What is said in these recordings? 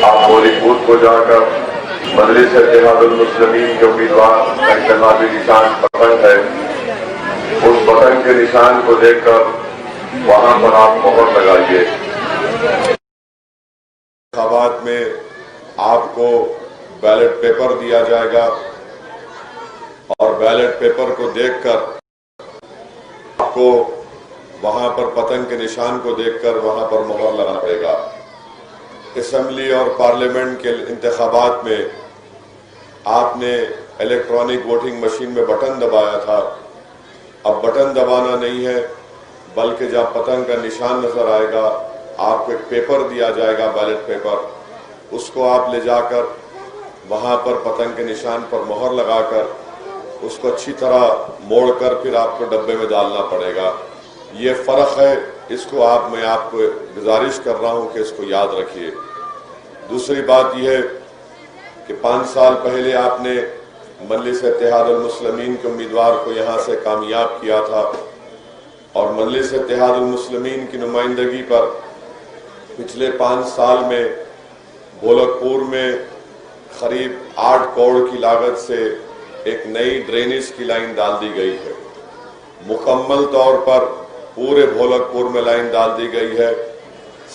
آپ موری بوتھ کو جا کر مجلس اتحاد المسلمین کے امیدوار کا انتخابی نشان پتنگ ہے، اس پتنگ کے نشان کو دیکھ کر وہاں پر آپ مہر لگائیے۔ انتخابات میں آپ کو بیلٹ پیپر دیا جائے گا اور بیلٹ پیپر کو دیکھ کر آپ کو وہاں پر پتنگ کے نشان کو دیکھ کر وہاں پر مہر لگانا پڑے گا۔ اسمبلی اور پارلیمنٹ کے انتخابات میں آپ نے الیکٹرانک ووٹنگ مشین میں بٹن دبایا تھا، اب بٹن دبانا نہیں ہے بلکہ جب پتنگ کا نشان نظر آئے گا آپ کو ایک پیپر دیا جائے گا، بیلٹ پیپر، اس کو آپ لے جا کر وہاں پر پتنگ کے نشان پر مہر لگا کر اس کو اچھی طرح موڑ کر پھر آپ کو ڈبے میں ڈالنا پڑے گا۔ یہ فرق ہے، اس کو میں آپ کو گزارش کر رہا ہوں کہ اس کو یاد رکھیے۔ دوسری بات یہ ہے کہ 5 سال پہلے آپ نے مجلس اتحاد المسلمین کے امیدوار کو یہاں سے کامیاب کیا تھا اور مجلس اتحاد المسلمین کی نمائندگی پر پچھلے 5 سال میں بھولک پور میں قریب 8 کروڑ کی لاگت سے ایک نئی ڈرینیج کی لائن ڈال دی گئی ہے۔ مکمل طور پر پورے بھولک پور میں لائن ڈال دی گئی ہے،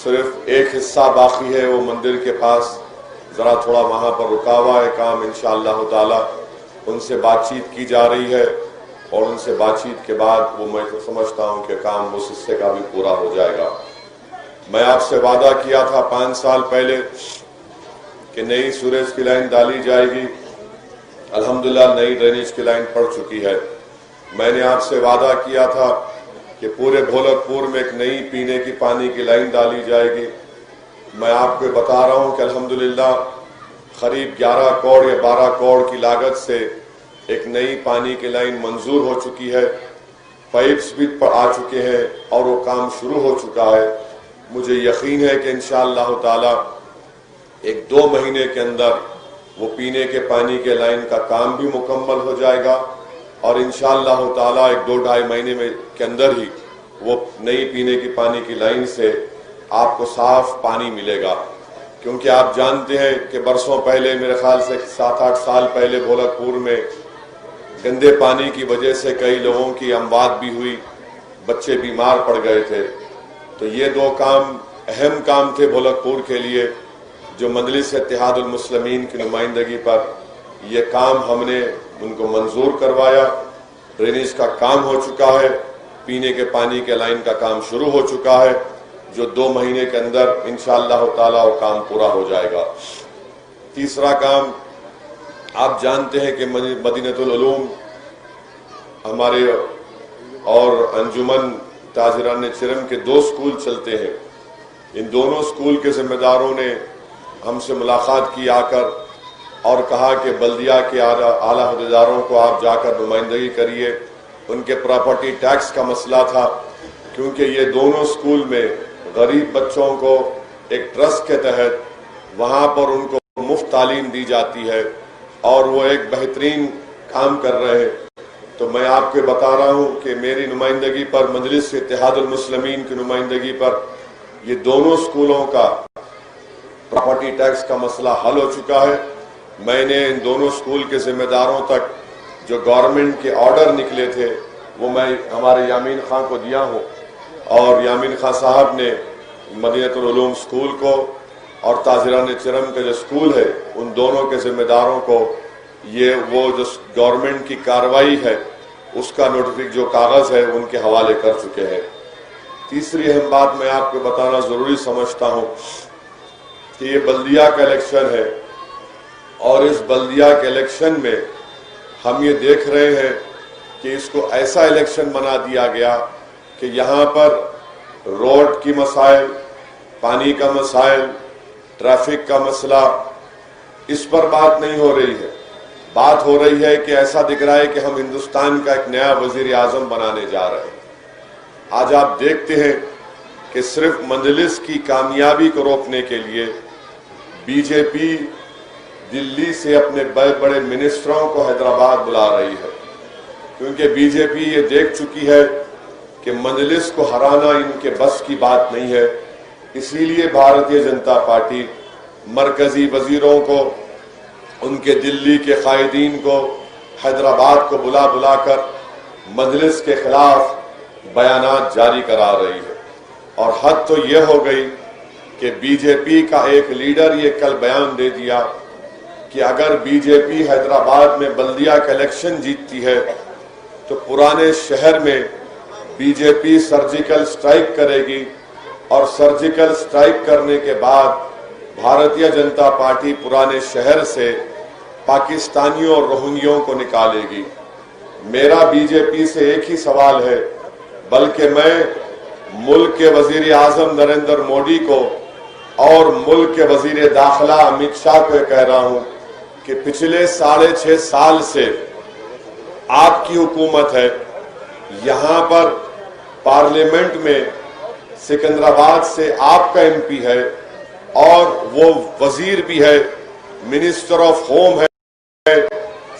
صرف ایک حصہ باقی ہے، وہ مندر کے پاس ذرا تھوڑا وہاں پر رکا ہوا ہے کام، انشاءاللہ تعالی ان سے بات چیت کی جا رہی ہے اور ان سے بات چیت کے بعد وہ میں سمجھتا ہوں کہ کام اس حصے کا بھی پورا ہو جائے گا۔ میں آپ سے وعدہ کیا تھا 5 سال پہلے کہ نئی سوریج کی لائن ڈالی جائے گی، الحمدللہ نئی ڈرینیج کی لائن پڑ چکی ہے۔ میں نے آپ سے وعدہ کیا تھا کہ پورے بھولک پور میں ایک نئی پینے کی پانی کی لائن ڈالی جائے گی۔ میں آپ کو بتا رہا ہوں کہ الحمدللہ قریب 11 کروڑ یا 12 کروڑ کی لاگت سے ایک نئی پانی کی لائن منظور ہو چکی ہے، پائپس بھی آ چکے ہیں اور وہ کام شروع ہو چکا ہے۔ مجھے یقین ہے کہ انشاءاللہ تعالی 1-2 مہینے کے اندر وہ پینے کے پانی کے لائن کا کام بھی مکمل ہو جائے گا اور انشاءاللہ تعالی 1-2-2.5 مہینے کے اندر ہی وہ نئی پینے کی پانی کی لائن سے آپ کو صاف پانی ملے گا، کیونکہ آپ جانتے ہیں کہ برسوں پہلے، میرے خیال سے 7-8 سال پہلے بھولک پور میں گندے پانی کی وجہ سے کئی لوگوں کی اموات بھی ہوئی، بچے بیمار پڑ گئے تھے۔ تو یہ 2 کام اہم کام تھے بھولک پور کے لیے، جو مجلس اتحاد المسلمین کی نمائندگی پر یہ کام ہم نے ان کو منظور کروایا۔ ڈرینیج کا کام ہو چکا ہے، پینے کے پانی کے لائن کا کام شروع ہو چکا ہے، جو 2 مہینے کے اندر انشاءاللہ تعالی وہ کام پورا ہو جائے گا۔ تیسرا کام، آپ جانتے ہیں کہ مدینۃ العلوم ہمارے اور انجمن تاجران چرم کے 2 سکول چلتے ہیں۔ ان دونوں سکول کے ذمہ داروں نے ہم سے ملاقات کی آ کر اور کہا کہ بلدیہ کے اعلیٰ عہدیداروں کو آپ جا کر نمائندگی کریے۔ ان کے پراپرٹی ٹیکس کا مسئلہ تھا، کیونکہ یہ دونوں سکول میں غریب بچوں کو ایک ٹرسٹ کے تحت وہاں پر ان کو مفت تعلیم دی جاتی ہے اور وہ ایک بہترین کام کر رہے ہیں۔ تو میں آپ کو بتا رہا ہوں کہ میری نمائندگی پر، مجلس اتحاد المسلمین کی نمائندگی پر، یہ دونوں سکولوں کا پراپرٹی ٹیکس کا مسئلہ حل ہو چکا ہے۔ میں نے ان دونوں سکول کے ذمہ داروں تک جو گورنمنٹ کے آرڈر نکلے تھے وہ میں ہمارے یامین خان کو دیا ہوں، اور یامین خان صاحب نے مدینۃ العلوم سکول کو اور تاجران چرم کا جو سکول ہے ان دونوں کے ذمہ داروں کو وہ جو گورنمنٹ کی کارروائی ہے اس کا جو کاغذ ہے ان کے حوالے کر چکے ہیں۔ تیسری اہم بات میں آپ کو بتانا ضروری سمجھتا ہوں کہ یہ بلدیہ کا الیکشن ہے اور اس بلدیہ کے الیکشن میں ہم یہ دیکھ رہے ہیں کہ اس کو ایسا الیکشن بنا دیا گیا کہ یہاں پر روڈ کی مسائل، پانی کا مسائل، ٹریفک کا مسئلہ، اس پر بات نہیں ہو رہی ہے۔ بات ہو رہی ہے کہ ایسا دکھ رہا ہے کہ ہم ہندوستان کا ایک نیا وزیر اعظم بنانے جا رہے ہیں۔ آج آپ دیکھتے ہیں کہ صرف مجلس کی کامیابی کو روکنے کے لیے بی جے پی دلی سے اپنے بڑے بڑے منسٹروں کو حیدرآباد بلا رہی ہے، کیونکہ بی جے پی یہ دیکھ چکی ہے کہ مجلس کو ہرانا ان کے بس کی بات نہیں ہے۔ اسی لیے بھارتیہ جنتا پارٹی مرکزی وزیروں کو، ان کے دلی کے قائدین کو حیدرآباد کو بلا بلا کر مجلس کے خلاف بیانات جاری کرا رہی ہے۔ اور حد تو یہ ہو گئی کہ بی جے پی کا ایک لیڈر یہ کل بیان دے دیا کہ اگر بی جے پی حیدرآباد میں بلدیہ کا الیکشن جیتتی ہے تو پرانے شہر میں بی جے پی سرجیکل سٹرائک کرے گی، اور سرجیکل سٹرائک کرنے کے بعد بھارتیہ جنتا پارٹی پرانے شہر سے پاکستانیوں اور روہنگیوں کو نکالے گی۔ میرا بی جے پی سے ایک ہی سوال ہے، بلکہ میں ملک کے وزیر اعظم نریندر مودی کو اور ملک کے وزیر داخلہ امت شاہ کو کہہ رہا ہوں کہ پچھلے 6.5 سال سے آپ کی حکومت ہے، یہاں پر پارلیمنٹ میں سکندرآباد سے آپ کا ایم پی ہے اور وہ وزیر بھی ہے، منسٹر آف ہوم ہے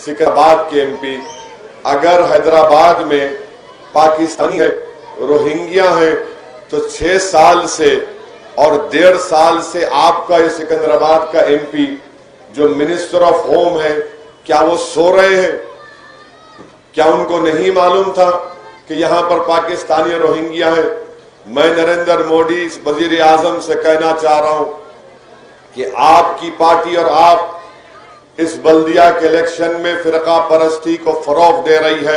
سکندرآباد کے ایم پی۔ اگر حیدرآباد میں پاکستانی ہے، روہنگیا ہیں، تو 6 سال سے اور 1.5 سال سے آپ کا یہ سکندرآباد کا ایم پی جو منسٹر آف ہوم ہے، کیا وہ سو رہے ہیں؟ کیا ان کو نہیں معلوم تھا کہ یہاں پر پاکستانی روہنگیا ہیں؟ میں نریندر مودی وزیر اعظم سے کہنا چاہ رہا ہوں کہ آپ کی پارٹی اور آپ اس بلدیہ کے الیکشن میں فرقہ پرستی کو فروغ دے رہی ہے،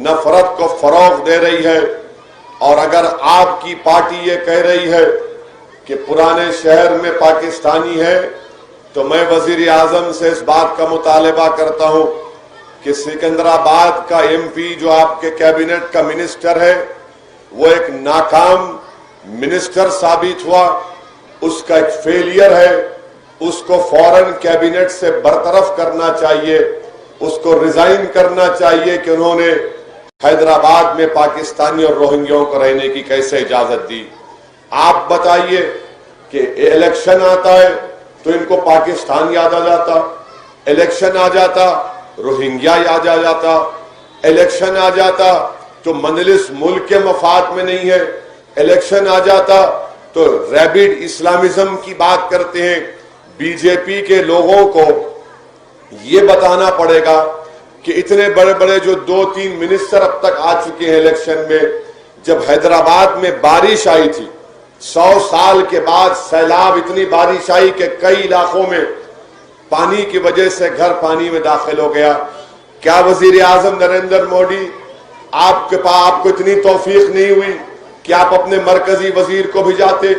نفرت کو فروغ دے رہی ہے۔ اور اگر آپ کی پارٹی یہ کہہ رہی ہے کہ پرانے شہر میں پاکستانی ہے، تو میں وزیر اعظم سے اس بات کا مطالبہ کرتا ہوں کہ سکندرآباد کا ایم پی جو آپ کے کیبنٹ کا منسٹر ہے، وہ ایک ناکام منسٹر ثابت ہوا، اس کا ایک فیلئر ہے، اس کو فوراً کیبنٹ سے برطرف کرنا چاہیے، اس کو ریزائن کرنا چاہیے کہ انہوں نے حیدرآباد میں پاکستانی اور روہنگیوں کو رہنے کی کیسے اجازت دی۔ آپ بتائیے کہ الیکشن آتا ہے تو ان کو پاکستان یاد آ جاتا، الیکشن آ جاتا روہنگیا یاد آ جاتا، الیکشن آ جاتا تو مجلس ملک کے مفاد میں نہیں ہے، الیکشن آ جاتا تو ریبڈ اسلامزم کی بات کرتے ہیں۔ بی جے پی کے لوگوں کو یہ بتانا پڑے گا کہ اتنے بڑے بڑے جو 2-3 منسٹر اب تک آ چکے ہیں الیکشن میں، جب حیدرآباد میں بارش آئی تھی 100 سال کے بعد سیلاب، اتنی بارش آئی کہ کئی علاقوں میں پانی کی وجہ سے گھر پانی میں داخل ہو گیا۔ کیا وزیر اعظم نریندر مودی آپ کو اتنی توفیق نہیں ہوئی کہ آپ اپنے مرکزی وزیر کو بھیجاتے؟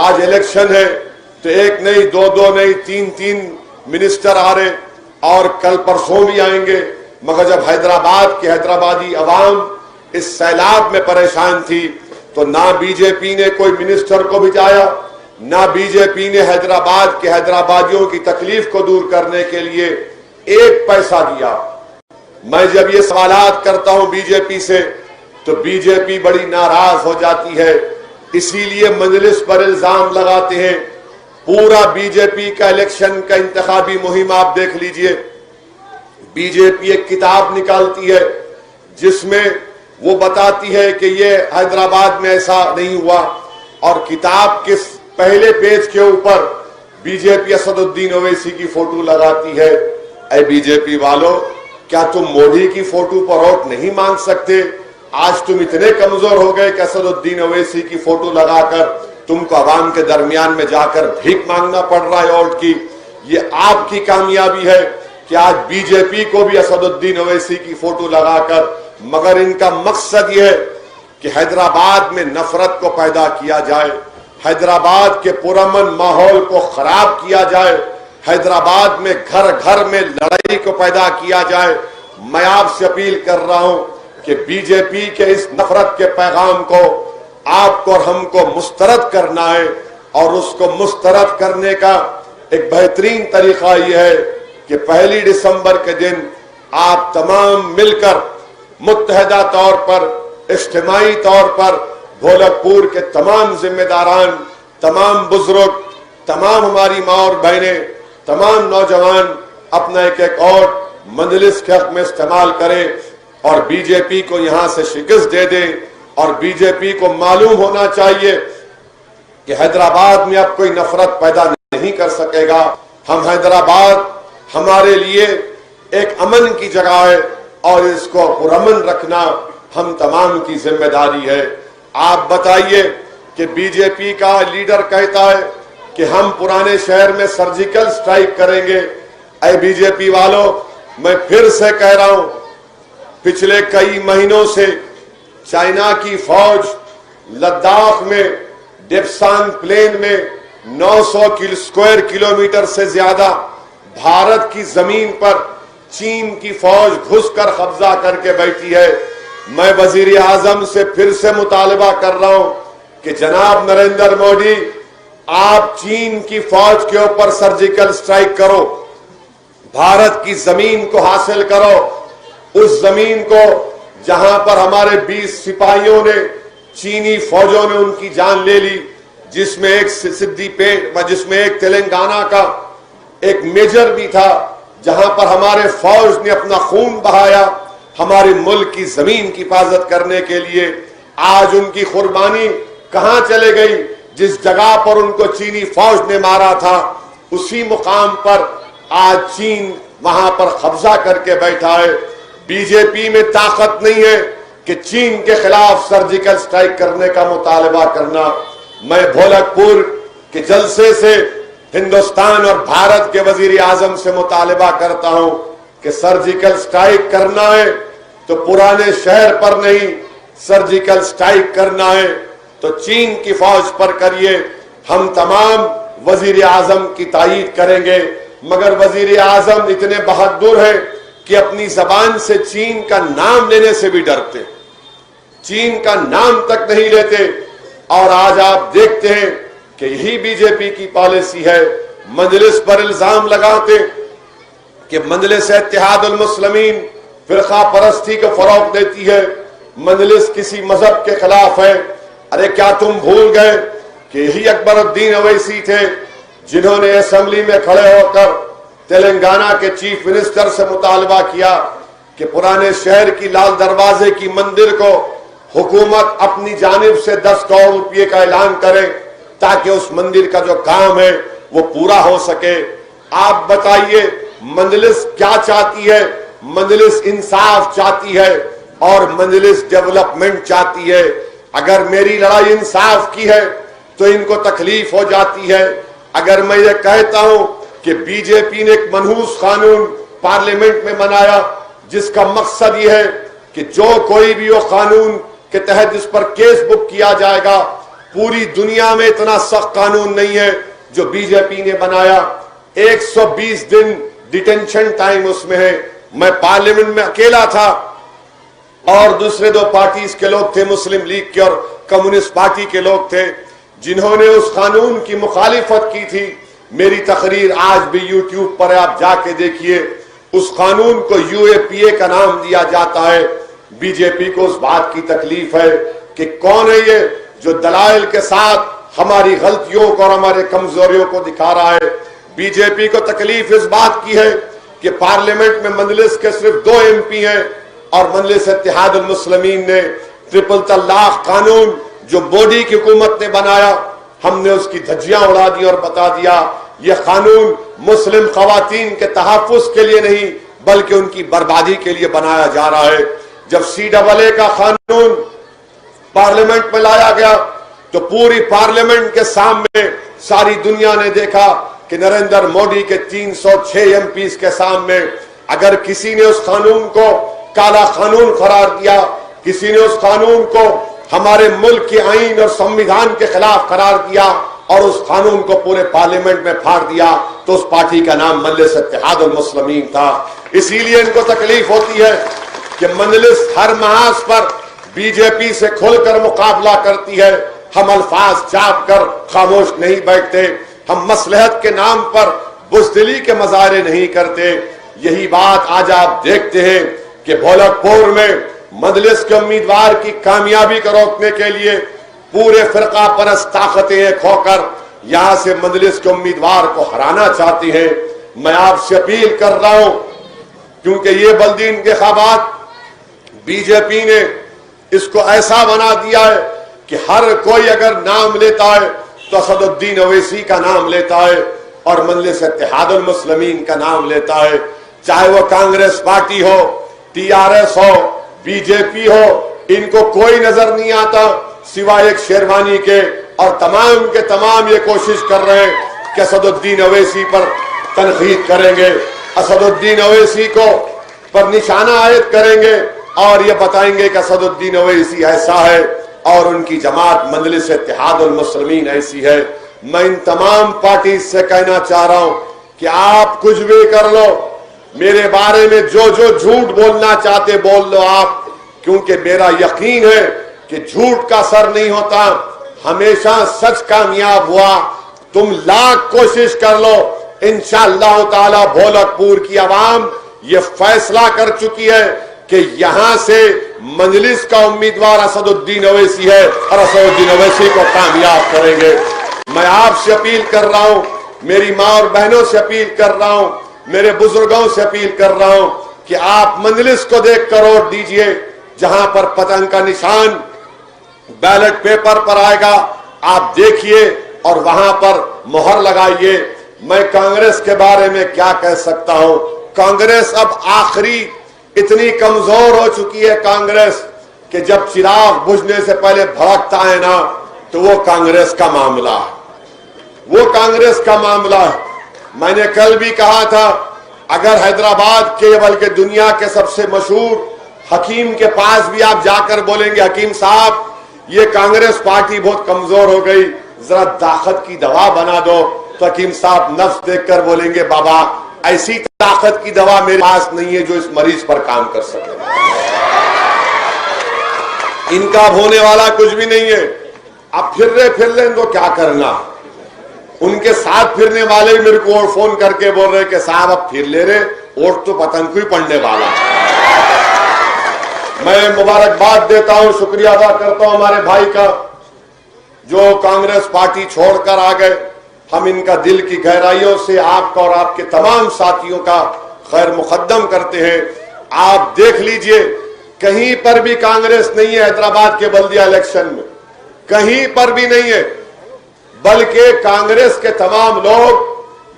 آج الیکشن ہے تو ایک نہیں، 2 نہیں، 3 منسٹر آ رہے اور کل پرسوں بھی آئیں گے، مگر جب حیدرآباد کے حیدرآبادی عوام اس سیلاب میں پریشان تھی تو نہ بی جے پی نے کوئی منسٹر کو بھیجایا، نہ بی جے پی نے حیدرآباد کے حیدرآبادیوں کی تکلیف کو دور کرنے کے لیے ایک پیسہ دیا۔ میں جب یہ سوالات کرتا ہوں بی جے پی سے تو بی جے پی بڑی ناراض ہو جاتی ہے، اسی لیے مجلس پر الزام لگاتے ہیں۔ پورا بی جے پی کا الیکشن کا انتخابی مہم آپ دیکھ لیجئے، بی جے پی ایک کتاب نکالتی ہے جس میں وہ بتاتی ہے کہ یہ حیدرآباد میں ایسا نہیں ہوا، اور کتاب کے پہلے پیج کے اوپر بی جے پی اسد الدین اویسی کی فوٹو لگاتی ہے۔ اے بی جے پی والو، کیا تم مودی کی فوٹو پر ووٹ نہیں مانگ سکتے؟ آج تم اتنے کمزور ہو گئے کہ اسد الدین اویسی کی فوٹو لگا کر تم کو عوام کے درمیان میں جا کر بھیک مانگنا پڑ رہا ہے ووٹ کی۔ یہ آپ کی کامیابی ہے کہ آج بی جے پی کو بھی اسد الدین اویسی کی فوٹو لگا کر، مگر ان کا مقصد یہ ہے کہ حیدرآباد میں نفرت کو پیدا کیا جائے، حیدرآباد کے پرامن ماحول کو خراب کیا جائے، حیدرآباد میں گھر گھر میں لڑائی کو پیدا کیا جائے۔ میں آپ سے اپیل کر رہا ہوں کہ بی جے پی کے اس نفرت کے پیغام کو آپ کو اور ہم کو مسترد کرنا ہے، اور اس کو مسترد کرنے کا ایک بہترین طریقہ یہ ہے کہ 1 دسمبر کے دن آپ تمام مل کر متحدہ طور پر، اجتماعی طور پر ڈھولک پور کے تمام ذمہ داران، تمام بزرگ، تمام ہماری ماں اور بہنیں، تمام نوجوان اپنا ایک اور مجلس کے حق میں استعمال کریں اور بی جے پی کو یہاں سے شکست دے دیں۔ اور بی جے پی کو معلوم ہونا چاہیے کہ حیدرآباد میں اب کوئی نفرت پیدا نہیں نہیں کر سکے گا. ہم حیدرآباد ہمارے لیے ایک امن کی جگہ ہے اور اس کو پرامن رکھنا ہم تمام کی ذمہ داری ہے. آپ بتائیے کہ بی جے پی کا لیڈر کہتا ہے کہ ہم پرانے شہر میں سرجیکل سٹرائک کریں گے. اے بی جے پی والوں، میں پھر سے کہہ رہا ہوں، پچھلے کئی مہینوں سے چائنا کی فوج لداخ میں ڈپسانگ پلین میں 900 اسکوائر کلومیٹر سے زیادہ بھارت کی زمین پر چین کی فوج گھس کر قبضہ کر کے بیٹھی ہے. میں وزیر اعظم سے پھر سے مطالبہ کر رہا ہوں کہ جناب نریندر مودی، آپ چین کی فوج کے اوپر سرجیکل سٹرائک کرو، بھارت کی زمین کو حاصل کرو، اس زمین کو جہاں پر ہمارے 20 سپاہیوں نے چینی فوجوں نے ان کی جان لے لی، جس میں ایک سدھی پیٹ، جس میں ایک تلنگانہ کا ایک میجر بھی تھا، جہاں پر ہمارے فوج نے اپنا خون بہایا ہمارے ملک کی زمین کی حفاظت کرنے کے لیے. آج ان کی قربانی کہاں چلے گئی؟ جس جگہ پر ان کو چینی فوج نے مارا تھا اسی مقام پر آج چین وہاں پر قبضہ کر کے بیٹھا ہے. بی جے پی میں طاقت نہیں ہے کہ چین کے خلاف سرجیکل سٹرائک کرنے کا مطالبہ کرنا. میں بھولک پور کے جلسے سے ہندوستان اور بھارت کے وزیر اعظم سے مطالبہ کرتا ہوں کہ سرجیکل سٹرائک کرنا ہے تو پرانے شہر پر نہیں، سرجیکل سٹرائک کرنا ہے تو چین کی فوج پر کریے. ہم تمام وزیر اعظم کی تائید کریں گے، مگر وزیر اعظم اتنے بہادر ہیں کہ اپنی زبان سے چین کا نام لینے سے بھی ڈرتے، چین کا نام تک نہیں لیتے. اور آج آپ دیکھتے ہیں کہ یہی بی جے پی کی پالیسی ہے. مجلس پر الزام لگاتے کہ مجلس اتحاد المسلمین فرقہ پرستی کو فروغ دیتی ہے، مجلس کسی مذہب کے خلاف ہے. ارے کیا تم بھول گئے کہ یہی اکبر الدین اویسی تھے جنہوں نے اسمبلی میں کھڑے ہو کر تلنگانہ کے چیف منسٹر سے مطالبہ کیا کہ پرانے شہر کی لال دروازے کی مندر کو حکومت اپنی جانب سے 10 کروڑ روپے کا اعلان کرے تاکہ اس مندر کا جو کام ہے وہ پورا ہو سکے. آپ بتائیے مجلس کیا چاہتی ہے؟ مجلس انصاف چاہتی ہے اور مجلس ڈیولپمنٹ چاہتی ہے. اگر میری لڑائی انصاف کی ہے تو ان کو تکلیف ہو جاتی ہے. اگر میں یہ کہتا ہوں کہ بی جے پی نے ایک منحوس قانون پارلیمنٹ میں بنایا جس کا مقصد یہ ہے کہ جو کوئی بھی وہ قانون کے تحت اس پر کیس بک کیا جائے گا، پوری دنیا میں اتنا سخت قانون نہیں ہے جو بی جے پی نے بنایا. 120 دن ڈیٹینشن ٹائم اس میں ہے. میں پارلیمنٹ میں اکیلا تھا اور دوسرے 2 پارٹیز کے لوگ تھے، مسلم لیگ کے اور کمیونسٹ پارٹی کے لوگ تھے جنہوں نے اس قانون کی مخالفت کی تھی. میری تقریر آج بھی یوٹیوب پر ہے، آپ جا کے دیکھیے. اس قانون کو یو اے پی اے کا نام دیا جاتا ہے. بی جے پی کو اس بات کی تکلیف ہے کہ کون ہے یہ جو دلائل کے ساتھ ہماری غلطیوں کو اور ہمارے کمزوریوں کو دکھا رہا ہے. بی جے پی کو تکلیف اس بات کی ہے کہ پارلیمنٹ میں مجلس کے صرف 2 ایم پی ہیں اور مجلس اتحاد المسلمین نے ٹرپل طلاق قانون جو مودی کی حکومت نے بنایا، ہم نے اس کی دھجیاں اڑا دی اور بتا دیا یہ قانون مسلم خواتین کے تحفظ کے لیے نہیں بلکہ ان کی بربادی کے لیے بنایا جا رہا ہے. جب CAA کا قانون پارلیمنٹ میں لایا گیا تو پوری پارلیمنٹ کے سامنے ساری دنیا نے دیکھا کہ نریندر مودی کے 306 ایم پیز کے سامنے اگر کسی نے اس قانون کو کالا قانون قرار دیا، کسی نے اس قانون کو ہمارے ملک کے آئین اور سمویدھان کے خلاف قرار دیا اور اس قانون کو پورے پارلیمنٹ میں پھاڑ دیا تو اس پارٹی کا نام مجلس اتحاد المسلمین تھا. اسی لیے ان کو تکلیف ہوتی ہے کہ مجلس ہر محاذ پر بی جے پی سے کھل کر مقابلہ کرتی ہے. ہم الفاظ چاپ کر خاموش نہیں بیٹھتے، ہم مصلحت کے نام پر بزدلی کے مظاہرے نہیں کرتے. یہی بات آج آپ دیکھتے ہیں کہ بھولک پور میں مجلس کے امیدوار کی کامیابی کو روکنے کے لیے پورے فرقہ پرست طاقتیں ایک ہو کر یہاں سے مجلس کے امیدوار کو ہرانا چاہتی ہیں. میں آپ سے اپیل کر رہا ہوں کیونکہ یہ بلدی انتخابات بی جے پی نے اس کو ایسا بنا دیا ہے کہ ہر کوئی اگر نام لیتا ہے تو اسد الدین اویسی کا نام لیتا ہے. اور مجلس اتحاد المسلمین کا نام لیتا ہے، چاہے وہ کانگریس پارٹی ہو، ٹی آر ایس ہو، بی جے پی ہو، ان کو کوئی نظر نہیں آتا سوائے ایک شیروانی کے، اور تمام کے تمام یہ کوشش کر رہے ہیں کہ اسد الدین اویسی پر تنقید کریں گے، اسد الدین اویسی کو پر نشانہ عائد کریں گے اور یہ بتائیں گے کہ اسد الدین اویسی ایسا ہے اور ان کی جماعت مجلس اتحاد المسلمین ایسی ہے۔ میں ان تمام پارٹیز سے کہنا چاہ رہا ہوں کہ آپ کچھ بھی کر لو، میرے بارے میں جو جھوٹ بولنا چاہتے بول لو آپ، کیونکہ میرا یقین ہے کہ جھوٹ کا سر نہیں ہوتا، ہمیشہ سچ کامیاب ہوا۔ تم لاکھ کوشش کر لو، انشاءاللہ تعالی بھولک پور کی عوام یہ فیصلہ کر چکی ہے کہ یہاں سے مجلس کا امیدوار اسد الدین اویسی ہے اور اسد الدین اویسی کو کامیاب کریں گے۔ میں آپ سے اپیل کر رہا ہوں، میری ماں اور بہنوں سے اپیل کر رہا ہوں، میرے بزرگوں سے اپیل کر رہا ہوں کہ آپ مجلس کو دیکھ کر ووٹ دیجئے، جہاں پر پتنگ کا نشان بیلٹ پیپر پر آئے گا آپ دیکھیے اور وہاں پر مہر لگائیے۔ میں کانگریس کے بارے میں کیا کہہ سکتا ہوں، کانگریس اب آخری اتنی کمزور ہو چکی ہے کانگریس کہ جب چراغ بجھنے سے پہلے بھڑکتا ہے نا تو وہ کانگریس کا معاملہ ہے، وہ کانگریس کا معاملہ ہے۔ میں نے کل بھی کہا تھا اگر حیدرآباد کے بلکہ دنیا کے سب سے مشہور حکیم کے پاس بھی آپ جا کر بولیں گے حکیم صاحب یہ کانگریس پارٹی بہت کمزور ہو گئی، ذرا طاقت کی دوا بنا دو، تو حکیم صاحب نفس دیکھ کر بولیں گے بابا ایسی طاقت کی دوا میرے پاس نہیں ہے جو اس مریض پر کام کر سکے، ان کا ہونے والا کچھ بھی نہیں ہے۔ اب پھر لیں تو کیا کرنا، ان کے ساتھ پھرنے والے بھی میرے کو فون کر کے بول رہے کہ صاحب اب پھر لے رہے، ووٹ تو پتن کو ہی پڑنے والا۔ میں مبارکباد دیتا ہوں، شکریہ ادا کرتا ہوں ہمارے بھائی کا جو کانگریس پارٹی چھوڑ کر آ گئے۔ ہم ان کا دل کی گہرائیوں سے آپ کا اور آپ کے تمام ساتھیوں کا خیر مقدم کرتے ہیں۔ آپ دیکھ لیجئے کہیں پر بھی کانگریس نہیں ہے حیدرآباد کے بلدیہ الیکشن میں، کہیں پر بھی نہیں ہے، بلکہ کانگریس کے تمام لوگ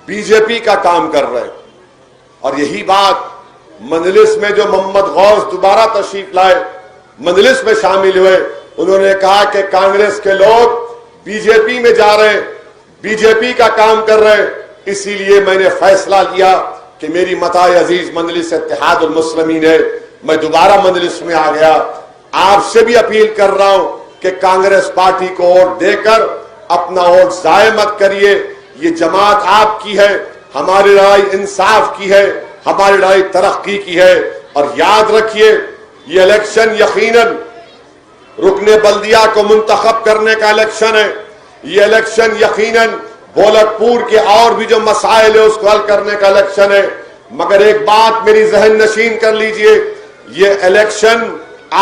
بی جے پی کا کام کر رہے ہیں۔ اور یہی بات مجلس میں جو محمد غوث دوبارہ تشریف لائے، مجلس میں شامل ہوئے، انہوں نے کہا کہ کانگریس کے لوگ بی جے پی میں جا رہے ہیں، بی جے پی کا کام کر رہے ہیں، اسی لیے میں نے فیصلہ لیا کہ میری متاع عزیز مجلس اتحاد المسلمین ہے، میں دوبارہ مجلس میں آ گیا۔ آپ سے بھی اپیل کر رہا ہوں کہ کانگریس پارٹی کو ووٹ دے کر اپنا ووٹ ضائع مت کریے، یہ جماعت آپ کی ہے، ہماری لڑائی انصاف کی ہے، ہماری لڑائی ترقی کی ہے۔ اور یاد رکھیے یہ الیکشن یقیناً رکن بلدیہ کو منتخب کرنے کا الیکشن ہے، یہ الیکشن یقیناً بھولک پور کے اور بھی جو مسائل ہے اس کو حل کرنے کا الیکشن ہے۔ مگر ایک بات میری ذہن نشین کر لیجئے، یہ الیکشن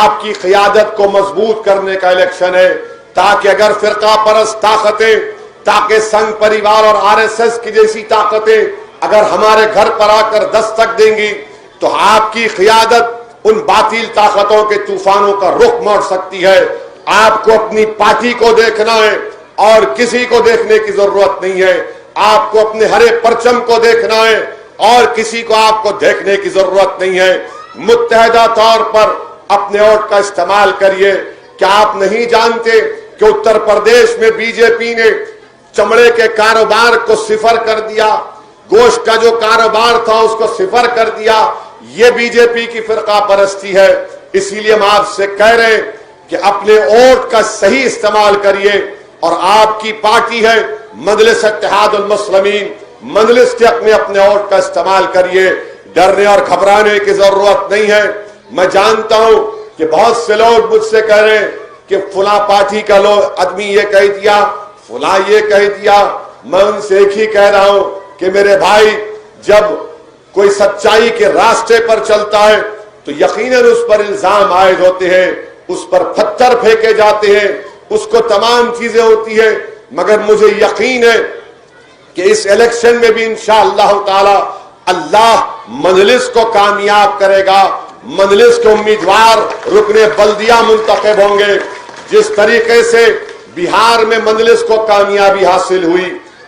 آپ کی قیادت کو مضبوط کرنے کا الیکشن ہے، تاکہ اگر فرقہ پرست طاقتیں، تاکہ سنگ پریوار اور آر ایس ایس کی جیسی طاقتیں اگر ہمارے گھر پر آ کر دستک دیں گی تو آپ کی قیادت ان باطل طاقتوں کے طوفانوں کا رخ موڑ سکتی ہے۔ آپ کو اپنی پارٹی کو دیکھنا ہے اور کسی کو دیکھنے کی ضرورت نہیں ہے، آپ کو اپنے ہرے پرچم کو دیکھنا ہے اور کسی کو آپ کو دیکھنے کی ضرورت نہیں ہے۔ متحدہ طور پر اپنے ووٹ کا استعمال کریے۔ کیا آپ نہیں جانتے کہ اتر پردیش میں بی جے پی نے چمڑے کے کاروبار کو صفر کر دیا، گوشت کا جو کاروبار تھا اس کو صفر کر دیا؟ یہ بی جے پی کی فرقہ پرستی ہے۔ اسی لیے ہم آپ سے کہہ رہے ہیں کہ اپنے ووٹ کا صحیح استعمال کریے، اور آپ کی پارٹی ہے مجلس اتحاد المسلمین، مجلس کے اپنے ووٹ کا استعمال کریے، ڈرنے اور گھبرانے کی ضرورت نہیں ہے۔ میں جانتا ہوں کہ بہت سے لوگ مجھ سے کہہ رہے ہیں کہ فلاں پارٹی کا آدمی یہ کہہ دیا، فلاں یہ کہہ دیا۔ میں ان سے ایک ہی کہہ رہا ہوں کہ میرے بھائی، جب کوئی سچائی کے راستے پر چلتا ہے تو یقیناً اس پر الزام عائد ہوتے ہیں، اس پر پتھر پھینکے جاتے ہیں، اس کو تمام چیزیں ہوتی ہیں، مگر مجھے یقین ہے کہ اس الیکشن میں بھی انشاءاللہ تعالی اللہ مجلس کو کامیاب کرے گا، مجلس کے امیدوار رکن بلدیہ منتخب ہوں گے۔ جس طریقے سے بہار میں مجلس کو کامیابی حاصل ہوئی،